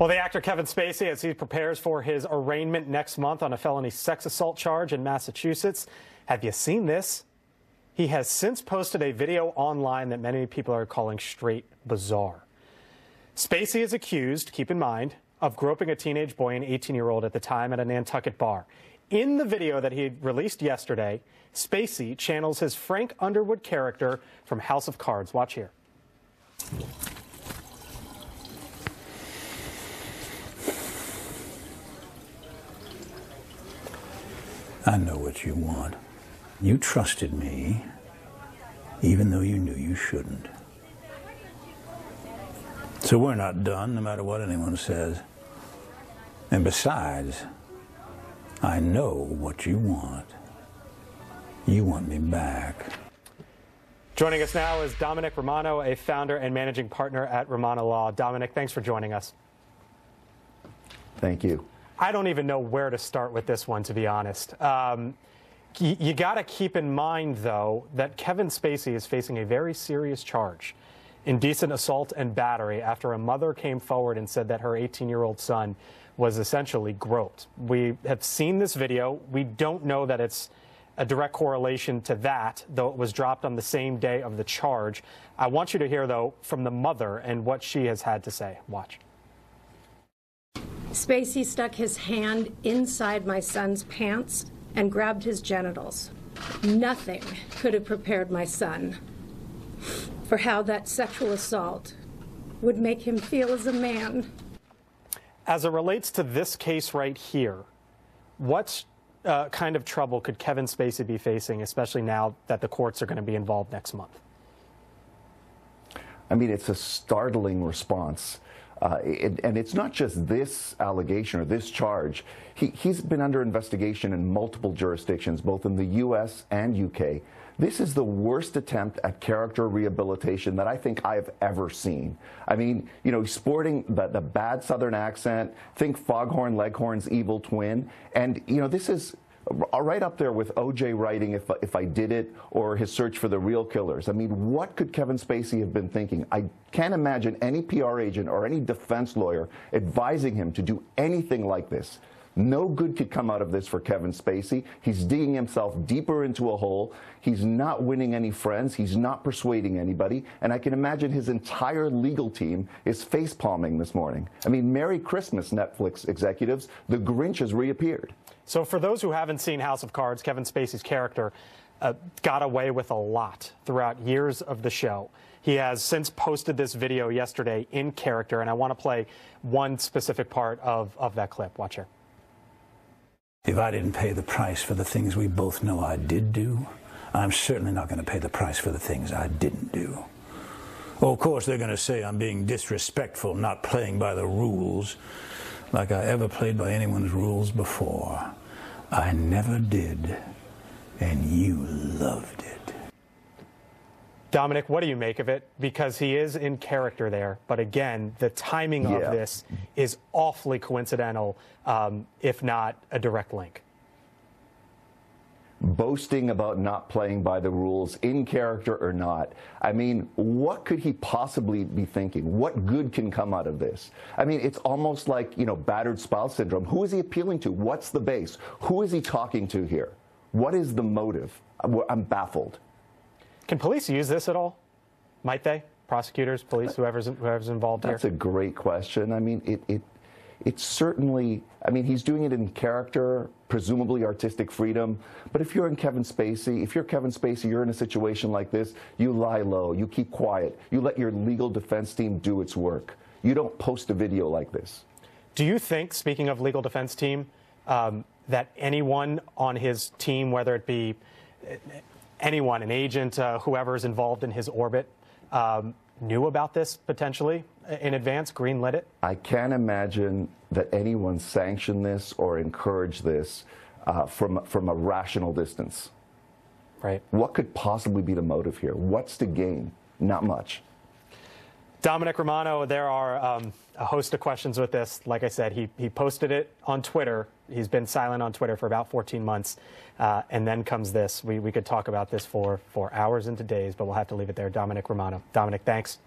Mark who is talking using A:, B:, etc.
A: Well, the actor Kevin Spacey, as he prepares for his arraignment next month on a felony sex assault charge in Massachusetts. Have you seen this? He has since posted a video online that many people are calling straight bizarre. Spacey is accused, keep in mind, of groping a teenage boy, an 18-year-old at the time, at a Nantucket bar. In the video that he released yesterday, Spacey channels his Frank Underwood character from House of Cards. Watch here.
B: I know what you want. You trusted me, even though you knew you shouldn't. So we're not done, no matter what anyone says. And besides, I know what you want. You want me back.
A: Joining us now is Domenic Romano, a founder and managing partner at Romano Law. Domenic, thanks for joining us.
C: Thank you.
A: I don't even know where to start with this one, to be honest. You got to keep in mind, though, that Kevin Spacey is facing a very serious charge, indecent assault and battery, after a mother came forward and said that her 18-year-old son was essentially groped. We have seen this video. We don't know that it's a direct correlation to that, though it was dropped on the same day of the charge. I want you to hear, though, from the mother and what she has had to say. Watch.
D: Spacey stuck his hand inside my son's pants and grabbed his genitals. Nothing could have prepared my son for how that sexual assault would make him feel as a man.
A: As it relates to this case right here, what kind of trouble could Kevin Spacey be facing, especially now that the courts are going to be involved next month?
C: I mean, it's a startling response. And it's not just this allegation or this charge. He's been under investigation in multiple jurisdictions, both in the U.S. and U.K. This is the worst attempt at character rehabilitation that I think I've ever seen. I mean, you know, sporting the bad Southern accent, think Foghorn Leghorn's evil twin. And, you know, this is right up there with O.J. writing If I Did It, or his search for the real killers. I mean, what could Kevin Spacey have been thinking? I can't imagine any PR agent or any defense lawyer advising him to do anything like this. No good could come out of this for Kevin Spacey. He's digging himself deeper into a hole. He's not winning any friends. He's not persuading anybody. And I can imagine his entire legal team is face-palming this morning. I mean, Merry Christmas, Netflix executives. The Grinch has reappeared.
A: So for those who haven't seen House of Cards, Kevin Spacey's character got away with a lot throughout years of the show. He has since posted this video yesterday in character, and I want to play one specific part of that clip. Watch here.
B: If I didn't pay the price for the things we both know I did do, I'm certainly not going to pay the price for the things I didn't do. Oh, of course, they're going to say I'm being disrespectful, not playing by the rules, like I ever played by anyone's rules before. I never did, and you loved it.
A: Domenic, what do you make of it? Because he is in character there, but again, the timing of this is awfully coincidental, if not a direct link.
C: Boasting about not playing by the rules, in character or not. I mean, what could he possibly be thinking? What good can come out of this? I mean, it's almost like, you know, battered spouse syndrome. Who is he appealing to? What's the base? Who is he talking to here? What is the motive? I'm baffled.
A: Can police use this at all? Might they? Prosecutors, police, whoever's involved here?
C: That's a great question. I mean, it's certainly, I mean, he's doing it in character, presumably artistic freedom. But if you're Kevin Spacey, you're in a situation like this, you lie low, you keep quiet, you let your legal defense team do its work. You don't post a video like this.
A: Do you think, speaking of legal defense team, that anyone on his team, whether it be anyone, an agent, whoever is involved in his orbit, knew about this potentially in advance, greenlit it?
C: I can't imagine that anyone sanctioned this or encouraged this from a rational distance.
A: Right.
C: What could possibly be the motive here? What's to gain? Not much.
A: Domenic Romano, there are a host of questions with this. Like I said, he posted it on Twitter. He's been silent on Twitter for about 14 months. And then comes this. We could talk about this for hours into days, but we'll have to leave it there. Domenic Romano. Domenic, thanks.